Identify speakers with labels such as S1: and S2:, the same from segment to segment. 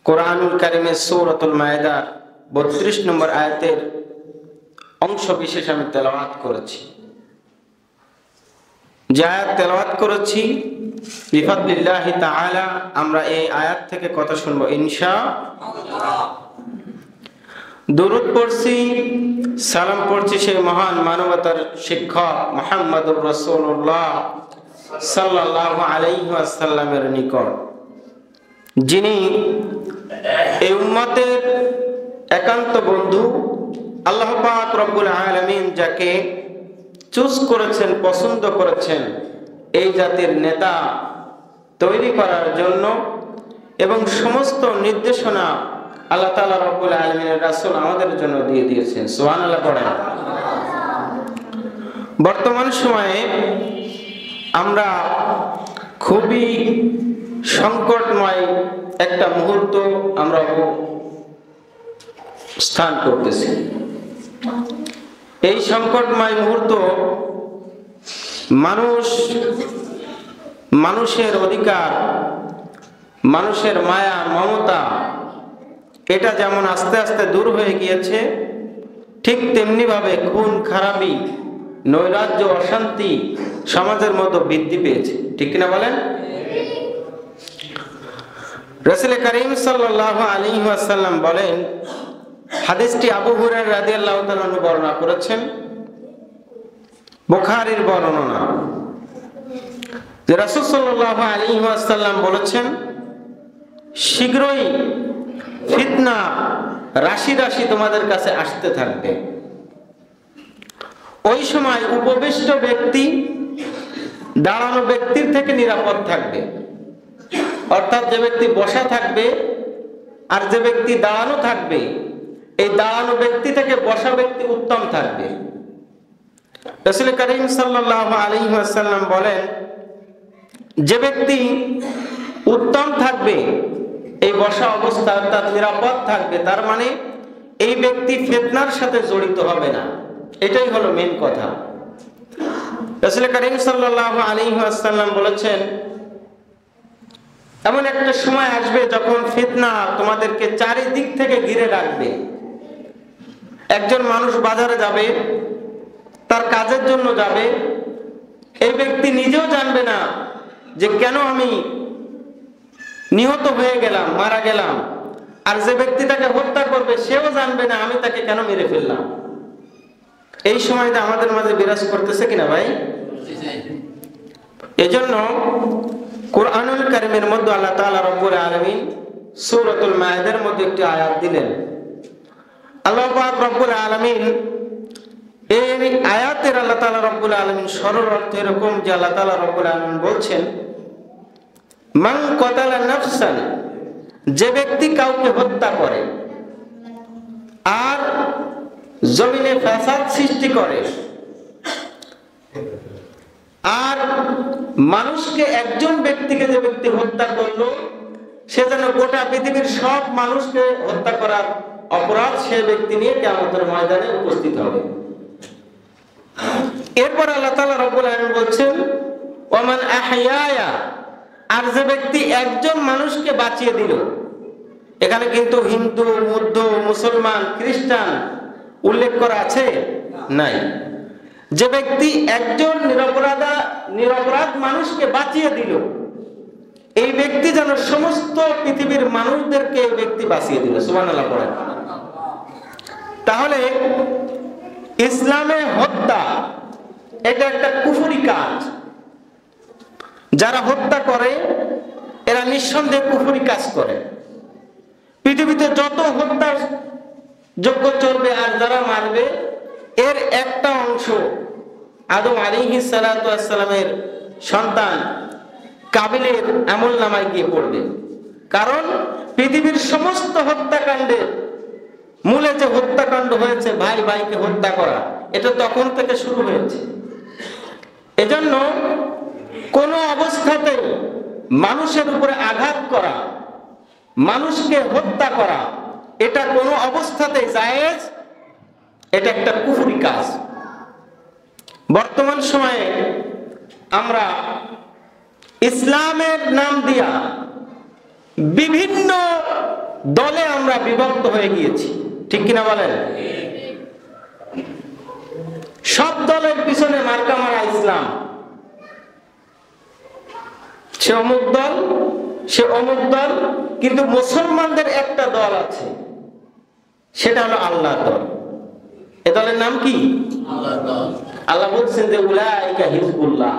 S1: কোরআনুল কারীমের সূরাতুল মায়েদার ৩২ নম্বর আয়াতের অংশ বিশেষ আমি তেলাওয়াত করেছি। যে আয়াত তেলাওয়াত করেছি বিফাদলিল্লাহি তাআলা আমরা এই আয়াত থেকে কথা শুনবো ইনশাআল্লাহ। দুরূদ পড়ছি, সালাম পড়ছি সেই মহান মানবতার শিক্ষক মুহাম্মদুর রাসূলুল্লাহ সাল্লাল্লাহু আলাইহি ওয়াসাল্লামের নিকট, যিনি এই উম্মতের একান্ত বন্ধু, আল্লাহ পাক রব্বুল আলামিন যাকে চুজ করেছেন, পছন্দ করেছেন এই জাতির নেতা তৈরি করার জন্য, এবং সমস্ত নির্দেশনা আল্লাহ তাআলা রব্বুল আলামিনের রাসূল আমাদের জন্য দিয়ে দিয়েছেন। সুবহানাল্লাহ পড়েন। বর্তমান সময়ে আমরা খুবই সংকটময় একটা মুহূর্ত আমরা স্থান করতেছি। এই সংকটময় মুহূর্ত মানুষের অধিকার, মানুষের মায়া মমতা এটা যেমন আস্তে আস্তে দূর হয়ে গিয়েছে, ঠিক তেমনি ভাবে খুন খারাপি, নৈরাজ্য, অশান্তি সমাজের মধ্যে বৃদ্ধি পেয়েছে। ঠিক কিনা বলেন? রাসূল করিম সাল্লাল্লাহু আলাইহি ওয়াসাল্লাম বলেন, হাদিসটি আবু হুরায়রা রাদিয়াল্লাহু তাআলা বর্ণনা করেছেন, বুখারীর বর্ণনা, যে রাসূল সাল্লাল্লাহু আলাইহি ওয়াসাল্লাম বলেছেন, শীঘ্রই ফিতনা রাশি রাশি তোমাদের কাছে আসতে থাকবে। ওই সময় উপবিষ্ট ব্যক্তি দাঁড়ানো ব্যক্তির থেকে নিরাপদ থাকবে, অর্থাৎ যে ব্যক্তি বসা থাকবে আর যে ব্যক্তি দাঁড়ানো থাকবে, এই দাঁড়ানো ব্যক্তি থেকে বসা ব্যক্তি উত্তম থাকবে। রাসূল করিম সাল্লাল্লাহু আলাইহি ওয়াসাল্লাম বলেন, যে ব্যক্তি উত্তম থাকবে, এই বসা অবস্থা অর্থাৎ নিরাপদ থাকবে, তার মানে এই ব্যক্তি ফিতনার সাথে জড়িত হবে না। এটাই হলো মেন কথা। রাসূল করিম সাল্লাল্লাহু আলাইহি ওয়াসাল্লাম বলেছেন, এমন একটা সময় আসবে যখন ফিতনা তোমাদেরকে চারিদিক থেকে ঘিরে রাখবে। একজন মানুষ বাজারে যাবে, তার কাজের জন্য যাবে, এই ব্যক্তি নিজেও জানবে না যে কেন আমি নিহত হয়ে গেলাম, মারা গেলাম, আর যে ব্যক্তি তাকে হত্যা করবে সেও জানবে না আমি তাকে কেন মেরে ফেললাম। এই সময়টা আমাদের মাঝে বিরাজ করতেছে কিনা ভাই? এজন্য কোরআনুল কারীমের মধ্যে আল্লাহ তাআলা রব্বুল আলামিন সূরাতুল মায়েদার মধ্যে একটি আয়াত দিলেন। আল্লাহ পাক রব্বুল আলামিন এই আয়াতের আল্লাহ তাআলা রব্বুল আলামিন সরল অর্থ এরকম যে আল্লাহ তাআলা রব্বুল আলামিন বলছেন, মান কাতালা নাফসান, যে ব্যক্তি কাউকে হত্যা করে আর জমিনে ফাসাদ সৃষ্টি করে, আর মানুষকে, একজন ব্যক্তিকে যে ব্যক্তি হত্যা করলো সে যেন গোটা পৃথিবীর সব মানুষকে হত্যা করার অপরাধ সে ব্যক্তি নিয়ে কিয়ামতের ময়দানে উপস্থিত হবে। এরপর আল্লাহ তাআলা রব্বুল আলামিন বলছেন, ওয়ামান আহইয়া, আর যে ব্যক্তি একজন মানুষকে বাঁচিয়ে দিল, এখানে কিন্তু হিন্দু, বৌদ্ধ, মুসলমান, খ্রিস্টান উল্লেখ করা আছে নাই। যে ব্যক্তি একজন নিরপরাধ মানুষকে বাঁচিয়ে দিল, এই ব্যক্তি যেন সমস্ত পৃথিবীর মানুষদেরকে এই ব্যক্তি বাঁচিয়ে দিল। সুবহানাল্লাহ পড়েন। তাহলে ইসলামে হত্যা এটা একটা কুফরি কাজ। যারা হত্যা করে এরা নিঃসন্দেহে কুফরি কাজ করে। পৃথিবীতে যত হত্যা যোগ্য চলবে আর যারা মারবে, এর একটা অংশ আদম আলাইহিস সালাতু ওয়াস সালামের সন্তান কাবিলের আমলনামায় গিয়ে পড়বে। কারণ পৃথিবীর সমস্ত হত্যাকাণ্ডের মূলে যে হত্যাকাণ্ড হয়েছে, ভাই ভাইকে হত্যা করা, এটা তখন থেকে শুরু হয়েছে। এজন্য কোনো অবস্থাতে মানুষের উপরে আঘাত করা, মানুষকে হত্যা করা, এটা কোনো অবস্থাতেই জায়েজ, এটা একটা কুফরি কাজ। বর্তমান সময়ে আমরা ইসলামের নাম দিয়া বিভিন্ন দলে আমরা বিভক্ত হয়ে গিয়েছি, ঠিক কিনা বলেন? সব দলের পিছনে মার্কা মারা ইসলাম। সে অমুক দল, সে অমুক দল, কিন্তু মুসলমানদের একটা দল আছে, সেটা হলো আল্লাহর দল। এ দলের নাম কি? আল্লাহর দল। আল্লাহ বলছেন যে উলাইকা হিজবুল্লাহ,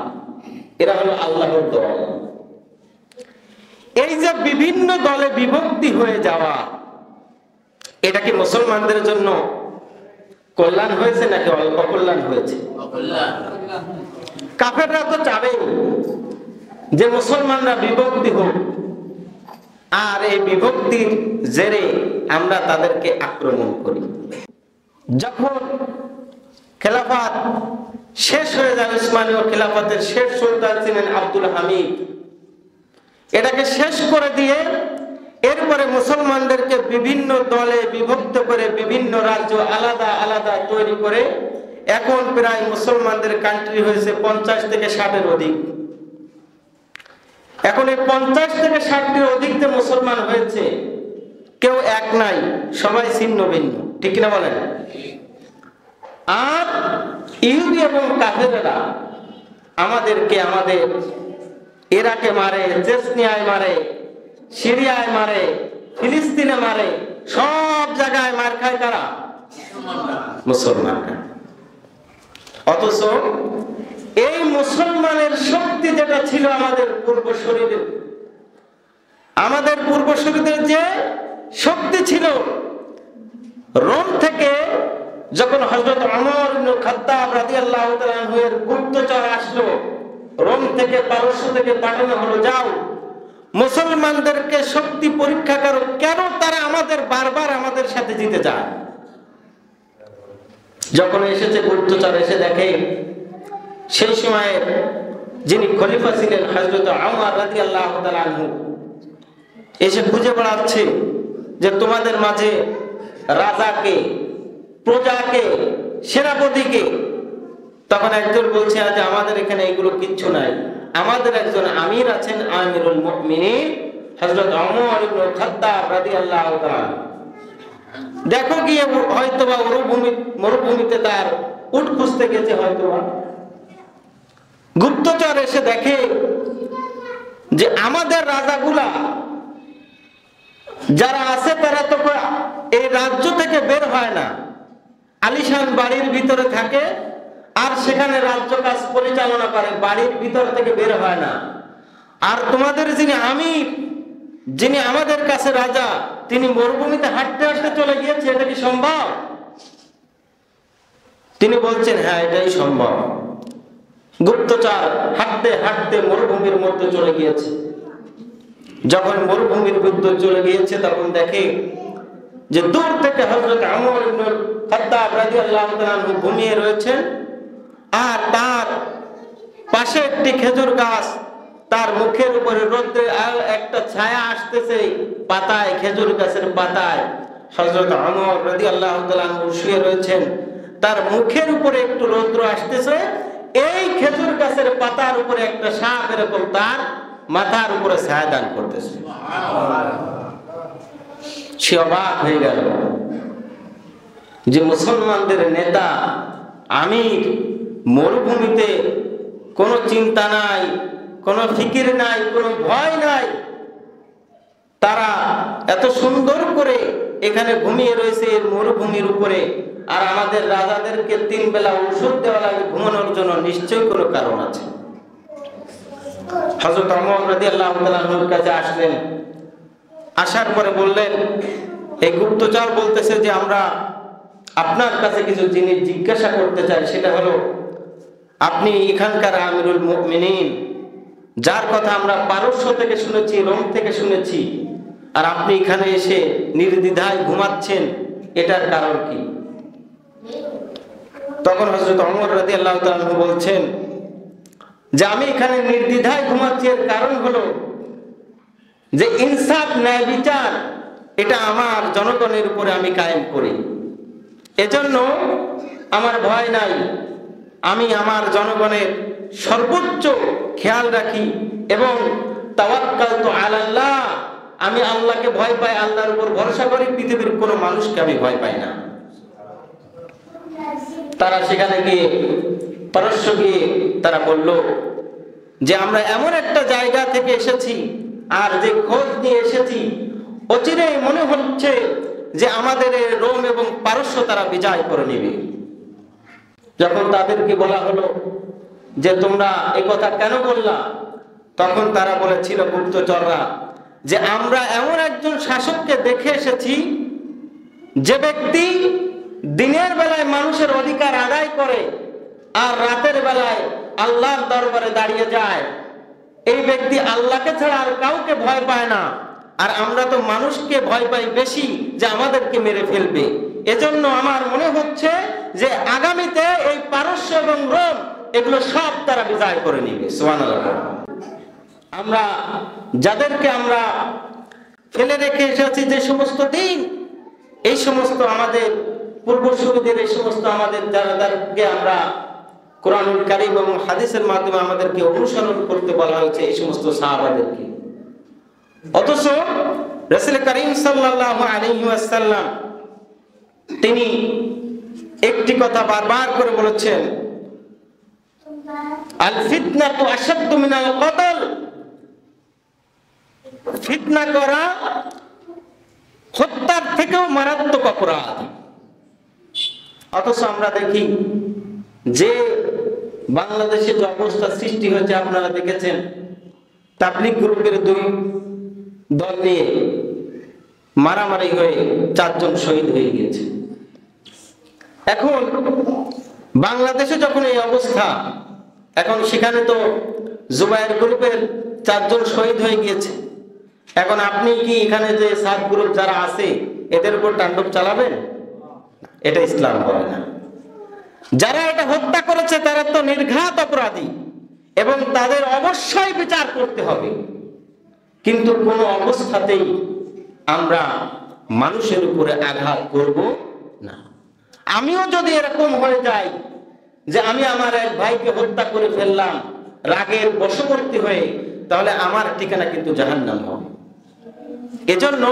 S1: এরা হলো আল্লাহর দল। এই যে বিভিন্ন দলে বিভক্তি হয়ে যাওয়া, এটা কি মুসলমানদের জন্য কল্যাণ হয়েছে নাকি অকল্যাণ হয়েছে? কাফেররা তো চাবে যে মুসলমানরা বিভক্তি হোক, আর এই বিভক্তির জেরে আমরা তাদেরকে আক্রমণ করি। যখন খেলাফত শেষ হয়ে যায়, উসমানীয় খেলাফতের শেষ সুলতান ছিলেন আব্দুল হামিদ, এটাকে শেষ করে দিয়ে এরপরে মুসলমানদেরকে বিভিন্ন দলে বিভক্ত করে বিভিন্ন রাজ্য আলাদা আলাদা তৈরি করে এখন প্রায় মুসলমানদের কান্ট্রি হয়েছে 50 থেকে 60-এর অধিক। এখন এই 50 থেকে 60-টির অধিক যে মুসলমান হয়েছে, কেউ এক নাই, সবাই ছিন্ন ভিন্ন, ঠিক না বলেন? আর ইহুদি এবং কাফেররা আমাদেরকে আমাদের ইরাকে মারে, চেচনিয়ায় মারে, সিরিয়ায় মারে, ফিলিস্তিনে মারে, সব জায়গায় মার খায় কারা? মুসলমানরা। অথচ এই মুসলমানের শক্তি যেটা ছিল আমাদের পূর্বসূরীদের, আমাদের পূর্বসূরীদের যে শক্তি ছিল, রোম থেকে যখন হযরত ওমর ইবনে খাত্তাব রাদিয়াল্লাহু তাআলা আনহু এর গুপ্তচর আসলো, রোম থেকে পারস্য থেকে পাঠানো হলো, যাও মুসলমানদেরকে শক্তি পরীক্ষা করো, কেন তারা আমাদের বারবার আমাদের সাথে জিতে যায়। যখন এসেছে গুপ্তচর, এসে দেখে সেই সময়ে যিনি খলিফা ছিলেন হযরত ওমর রাদিয়াল্লাহু তাআলা আনহু এসে খুঁজে বেড়াচ্ছে যে তোমাদের মাঝে রাজাকে, প্রজাকে, সেনাপতিকে। তখন একজন বলছে যে আমাদের এখানে এগুলো কিচ্ছু নাই, আমাদের একজন আমির আছেন, আমিরুল মুমিনিন হযরত ওমর ইবনে খাত্তাব রাদিয়াল্লাহু তাআলা। দেখো গিয়ে হয়তোবা মরুভূমিতে তার উট খুঁজতে গেছে হয়তোবা। গুপ্তচর এসে দেখে যে আমাদের রাজাগুলা যারা আছে তারা তো এই রাজ্য থেকে বের হয় না, আলিশান বাড়ির ভিতরে থাকে আর সেখানে রাজ্য কাজ পরিচালনা করে, বাড়ির ভিতর থেকে বের হয় না। আর তোমাদের যিনি আমির, যিনি আমাদের কাছে রাজা, তিনি মরুভূমিতে হাঁটতে হাঁটতে চলে গিয়েছে, এটা কি সম্ভব? তিনি বলছেন হ্যাঁ, এটাই সম্ভব। গুপ্তচর হাঁটতে হাঁটতে মরুভূমির মধ্যে চলে গিয়েছে। যখন মরুভূমির মধ্যে চলে গিয়েছে তখন দেখে যে দূর থেকে হযরত ওমর ইবনে খাত্তাব রাদিয়াল্লাহু তাআলা আনহু ঘুমিয়ে রয়েছেন, আর তার পাশে একটি খেজুর গাছ, তার মুখের উপরে রোদ্রে একটা ছায়া আসতেছে পাতায়, খেজুর গাছের পাতায় হযরত ওমর রাদিয়াল্লাহু তাআলা আনহু শুয়ে রয়েছেন, তার মুখের উপরে একটু রৌদ্র আসতেছে, এই খেজুর গাছের পাতার উপরে একটা সাপ এরকম তার মাথার উপরে ছায়া দান করতেছে। সে অবাক হয়ে গেল যে মুসলমানদের নেতা, আমির, মরুভূমিতে কোনো চিন্তা নাই, কোনো ফিকির নাই, কোনো ভয় নাই, তারা এত সুন্দর করে এখানে ঘুমিয়ে রয়েছে এর মরুভূমির উপরে, আর আমাদের রাজাদেরকে 3 বেলা ওষুধ দেওয়া লাগে ঘুমানোর জন্য, নিশ্চয়ই কোনো কারণ আছে। হযরত ওমর রাদিয়াল্লাহু তাআলা আনহুর কাছে আসলেন, আসার পরে বললেন, এই গুপ্তচর বলতেছে যে আমরা আপনার কাছে কিছু জিনিস জিজ্ঞাসা করতে চাই, সেটা হলো আপনি এখানকার আমিরুল মুমিনিন, যার কথা আমরা পারস্য থেকে শুনেছি, রোম থেকে শুনেছি, আর আপনি এখানে এসে নির্দ্বিধায় ঘুমাচ্ছেন, এটার কারণ কি? তখন হযরত ওমর রাদিয়াল্লাহু তাআলা আনহু বলছেন যে আমি এখানে নির্দ্বিধায় ঘুমাচ্ছি, এর কারণ হলো যে ইনসাফ, ন্যায় বিচার, এটা আমার জনগণের উপরে আমি কায়েম করি, এজন্য আমার ভয় নাই। আমি আমার জনগণের সর্বোচ্চ খেয়াল রাখি এবং তাওয়াক্কালতু আলাল্লাহ, আমি আল্লাহকে ভয় পাই, আল্লাহর উপর ভরসা করি, পৃথিবীর কোনো মানুষকে আমি ভয় পাই না। তারা সেখানে গিয়ে পারস্য গিয়ে তারা বলল যে আমরা এমন একটা জায়গা থেকে এসেছি, আর যে খোঁজ নিয়ে এসেছি অচিরেই মনে হচ্ছে যে আমাদের রোম এবং পারস্য তারা বিজয় করে নেবে। যখন তাদেরকে বলা হলো যে তোমরা এই কথা কেন বললা, তখন তারা বলেছিল গুপ্তচররা যে আমরা এমন একজন শাসককে দেখে এসেছি যে ব্যক্তি দিনের বেলায় মানুষের অধিকার আদায় করে আর রাতের বেলায় আল্লাহর দরবারে দাঁড়িয়ে যায়। এই ব্যক্তি আল্লাহকে ছাড়া আর কাউকে ভয় পায় না, আর আমরা তো মানুষকে ভয় পাই বেশি যে আমাদেরকে মেরে ফেলবে। এজন্য আমার মনে হচ্ছে যে আগামীতে এই পারস্য এবং রোম এগুলো সব তারা বিজয় করে নিবে। সুবহানাল্লাহ। আমরা যাদেরকে আমরা ফেলে রেখে এসেছি যে সমস্ত দিন, এই সমস্ত আমাদের পূর্বসূরীদের, এই সমস্ত আমাদের যাদেরকে আমরা কোরআনুল কারীম এবং হাদিসের মাধ্যমে আমাদেরকে অনুসরণ করতে বলা হয়েছে, এই সমস্ত সাহাবাদেরকে। অথচ রাসূল করিম সাল্লাল্লাহু আলাইহি ওয়াসাল্লাম তিনি একটি কথা বারবার করে বলেছেন, আল ফিতনাতু আশাদ্দু মিনাল কতল। ফিতনা করা হত্যার থেকেও মারাত্মক অপরাধ। অথচ আমরা দেখি যে বাংলাদেশে যে অবস্থা সৃষ্টি হয়েছে, আপনারা দেখেছেন তাবলীগ গ্রুপের দুই দল নিয়ে মারামারি হয়ে 4 জন শহীদ হয়ে গিয়েছে। এখন বাংলাদেশে যখন এই অবস্থা, এখন সেখানে তো জুবায়ের গ্রুপের 4 জন শহীদ হয়ে গিয়েছে। এখন আপনি কি এখানে যে 7 গ্রুপ যারা আছে এদের উপর তাণ্ডব চালাবেন? এটা ইসলাম বলে না। যারা এটা হত্যা করেছে তারা তো নির্ঘাত অপরাধী এবং তাদের অবশ্যই বিচার করতে হবে, কিন্তু কোনো অবস্থাতেই আমরা মানুষের উপরে আঘাত করব না। আমিও যদি এরকম হয়ে যাই যে আমি আমার এক ভাইকে হত্যা করে ফেললাম রাগের বশবর্তী হয়ে, তাহলে আমার ঠিকানা কিন্তু জাহান্নাম হবে। এজন্য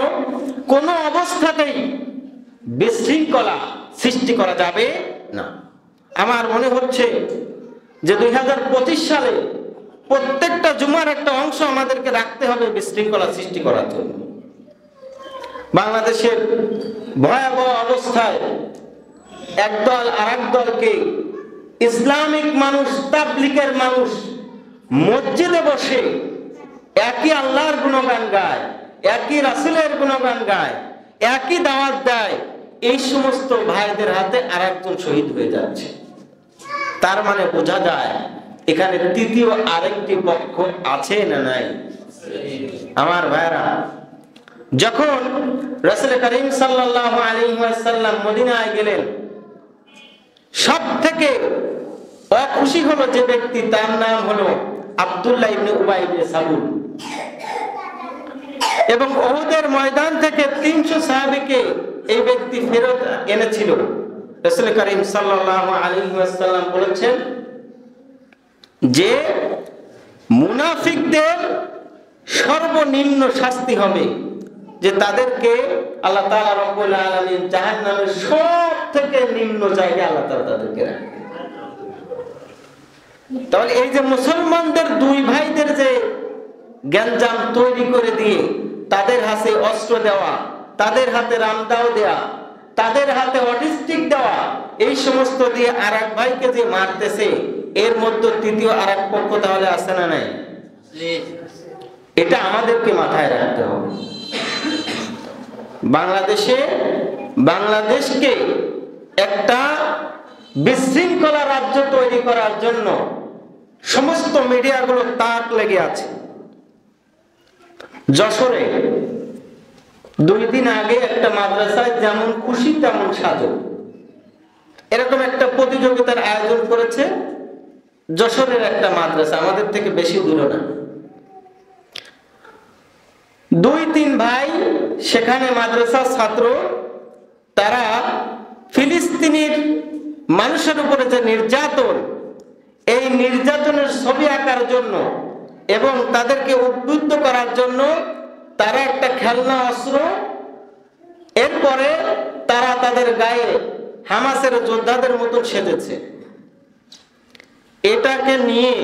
S1: কোনো অবস্থাতেই বিশৃঙ্খলা সৃষ্টি করা যাবে না। আমার মনে হচ্ছে যে 2025 সালে প্রত্যেকটা জুমার একটা অংশ আমাদেরকে রাখতে হবে বিশৃঙ্খলা সৃষ্টি করার জন্য। বাংলাদেশের ভয়াবহ অবস্থায় একদল আরেক দলকে, ইসলামিক মানুষ, তাবলীগের মানুষ মসজিদে বসে একই আল্লাহর গুণগান গায়, একই রাসূলের গুণগান গায়, একই দাওয়াত দেয়। এই সমস্ত ভাইদের হাতে আরেকজন শহীদ হয়ে যাচ্ছে। তার মানে বোঝা যায় এখানে তৃতীয় আরেকটি পক্ষ আছে না নাই? আমার ভাইরা, যখন রাসূল করিম সাল্লাল্লাহু আলাইহি ওয়াসাল্লাম মদিনায় গেলেন, সবথেকে অখুশি হলো যে ব্যক্তি, তার নাম হলো আব্দুল্লাহ ইবনে উবাই ইবনে সালুল। এবং উহুদের ময়দান থেকে 300 সাহাবীকে এই ব্যক্তি ফেরত এনেছিল। রাসূল করিম সাল্লাল্লাহু আলাইহি ওয়াসাল্লাম বলেছেন যে মুনাফিকদের সর্বনিম্ন শাস্তি হবে যে তাদেরকে আল্লাহ তাআলা রব্বুল আলামিন জাহান্নামের সবথেকে নিম্ন জায়গায় আল্লাহ তাআলা তাদেরকে রাখবেন। তাহলে এই যে মুসলমানদের দুই ভাইদের যে গ্যাঞ্জাম তৈরি করে দিয়ে তাদের হাতে অস্ত্র দেওয়া, তাদের হাতে রামদাও দেওয়া, তাদের হাতে অটিস্টিক দেওয়া, এই সমস্ত দিয়ে আরেক ভাইকে যে মারতেছে, এর মধ্যে তৃতীয় আরেক পক্ষ তাহলে আছে না নাই? এটা আমাদেরকে মাথায় রাখতে হবে। বাংলাদেশকে একটা বিশৃঙ্খলা রাজ্য তৈরি করার জন্য সমস্ত মিডিয়াগুলো তাক লেগে আছে। যশোরে 2 দিন আগে একটা মাদ্রাসায় যেমন খুশি তেমন সাজো, এরকম একটা প্রতিযোগিতার আয়োজন করেছে যশোরের একটা মাদ্রাসা, আমাদের থেকে বেশি দূরে না। 2-3 ভাই সেখানে মাদ্রাসার ছাত্র, তারা ফিলিস্তিনের মানুষের উপরে যে নির্যাতন, এই নির্যাতনের ছবি আঁকার জন্য এবং তাদেরকে উদ্বুদ্ধ করার জন্য তারা একটা খেলনা অস্ত্র, এরপরে তারা তাদের গায়ে হামাসের যোদ্ধাদের মতো সেজেছে। এটাকে নিয়ে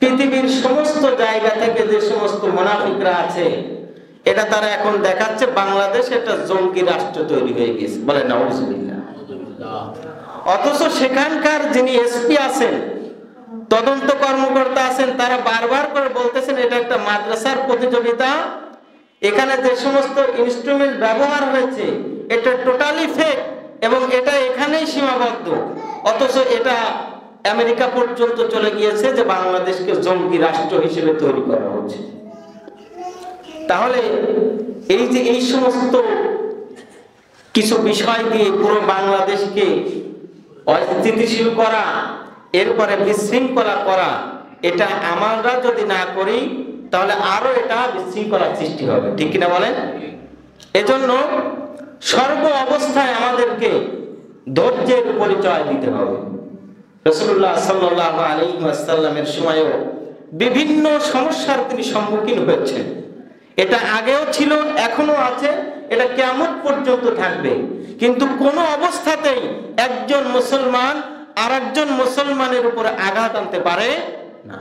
S1: পৃথিবীর সমস্ত জায়গা থেকে যে সমস্ত মুনাফিকরা আছে, এটা তারা এখন দেখাচ্ছে বাংলাদেশ একটা জঙ্গি রাষ্ট্র তৈরি হয়ে গেছে, বলে নাউজুবিল্লাহ। অথচ সেখানকার যিনি এসপি আছেন, তদন্ত কর্মকর্তা আছেন, তারা বারবার করে বলতেছেন এটা একটা মাদ্রাসার প্রতিযোগিতা, এখানে যে সমস্ত ইনস্ট্রুমেন্ট ব্যবহার হয়েছে এটা টোটালি ফেক এবং এটা এখানেই সীমাবদ্ধ। অথচ এটা আমেরিকা পর্যন্ত চলে গিয়েছে যে বাংলাদেশকে জঙ্গি রাষ্ট্র হিসেবে তৈরি করা হচ্ছে। তাহলে এই যে এই সমস্ত কিছু বিষয় দিয়ে পুরো বাংলাদেশকে অস্থিতিশীল করা, এরপরে বিশৃঙ্খলা করা, এটা আমরা যদি না করি তাহলে আরো এটা বিশৃঙ্খলার সৃষ্টি হবে, ঠিক কিনা বলেন? এজন্য সর্ব অবস্থায় আমাদেরকে ধৈর্যের পরিচয় দিতে হবে। রাসূলুল্লাহ সাল্লাল্লাহু আলাইহি ওয়াসাল্লামের সময়ও বিভিন্ন সমস্যার তিনি সম্মুখীন হয়েছেন। এটা আগেও ছিল, এখনো আছে, এটা কিয়ামত পর্যন্ত থাকবে। কিন্তু কোনো অবস্থাতেই একজন মুসলমান আরেকজন মুসলমানের উপরে আঘাত আনতে পারে না।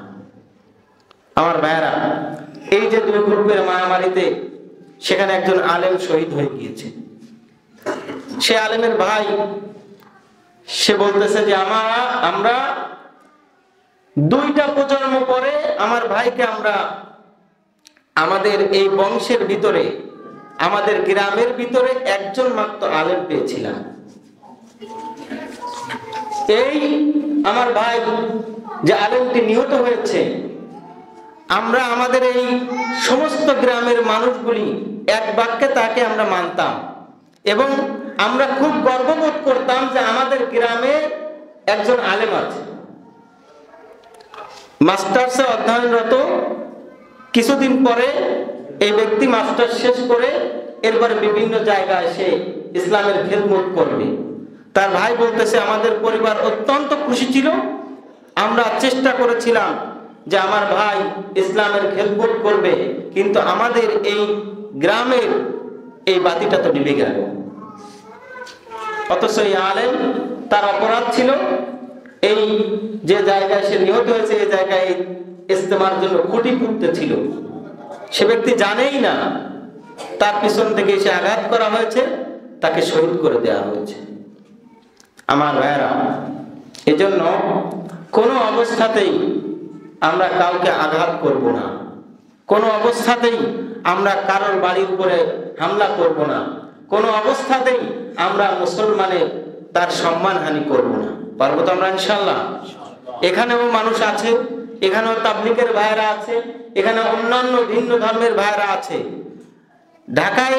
S1: আমার ভাইয়েরা, এই যে দুই গ্রুপের মারামারিতে সেখানে একজন আলেম শহীদ হয়ে গিয়েছে। সে আলেমের ভাই, সে বলতেছে যে আমরা 2টা প্রজন্ম পরে আমার ভাইকে আমরা আমাদের এই বংশের ভিতরে, আমাদের গ্রামের ভিতরে একজন মাত্র আলেম পেয়েছিলাম। এই আমার ভাই যে আলেমটি নিহত হয়েছে, আমরা আমাদের এই সমস্ত গ্রামের মানুষগুলি এক বাক্যে তাকে আমরা মানতাম এবং আমরা খুব গর্ববোধ করতাম যে আমাদের গ্রামে একজন আলেম আছে। মাস্টার্সে অধ্যয়নরত, কিছুদিন পরে এই ব্যক্তি মাস্টার্স শেষ করে এরপরে বিভিন্ন জায়গায় সে ইসলামের খেদমত করবে। তার ভাই বলতেছে আমাদের পরিবার অত্যন্ত খুশি ছিল, আমরা চেষ্টা করেছিলাম যে আমার ভাই ইসলামের খেদমত করবে, কিন্তু আমাদের এই গ্রামের এই বাতিটা তো নিভে গেল। অথচ এই আলেম, তার অপরাধ ছিল এই যে জায়গায় সে নিহত হয়েছে, এই জায়গায় ইস্তেমার জন্য খুঁটি পুঁততে ছিল, সে ব্যক্তি জানেই না তার পিছন থেকে এসে আঘাত করা হয়েছে, তাকে শহীদ করে দেওয়া হয়েছে। আমার ভাইয়েরা, এজন্য কোনো অবস্থাতেই আমরা কাউকে আঘাত করব না, কোনো অবস্থাতেই আমরা কারোর বাড়ির উপরে হামলা করব না, কোনো অবস্থাতেই আমরা মুসলমানের তার সম্মানহানি করব না। পারবো তো আমরা ইনশাআল্লাহ? এখানেও মানুষ আছে, এখানেও তাবলীগের ভাইয়েরা আছে, এখানে অন্যান্য ভিন্ন ধর্মের ভাইয়েরা আছে। ঢাকায়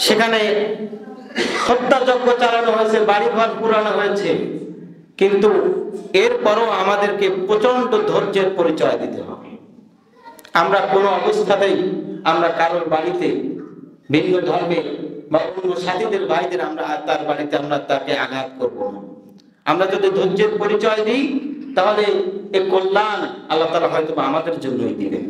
S1: সেখানে হত্যাযজ্ঞ চালানো হয়েছে, বাড়িঘর পুরানো হয়েছে, কিন্তু এরপরও আমাদেরকে প্রচন্ড ধৈর্যের পরিচয় দিতে হবে। আমরা কোনো অবস্থাতেই আমরা কারোর বাড়িতে ভিন্ন ধর্মে বা অন্য সাথীদের ভাইদের আমরা তার বাড়িতে আমরা তাকে আঘাত করব না। আমরা যদি ধৈর্যের পরিচয় দিই তাহলে এই কল্যাণ আল্লাহ তাআলা হয়তো আমাদের জন্যই দিবেন।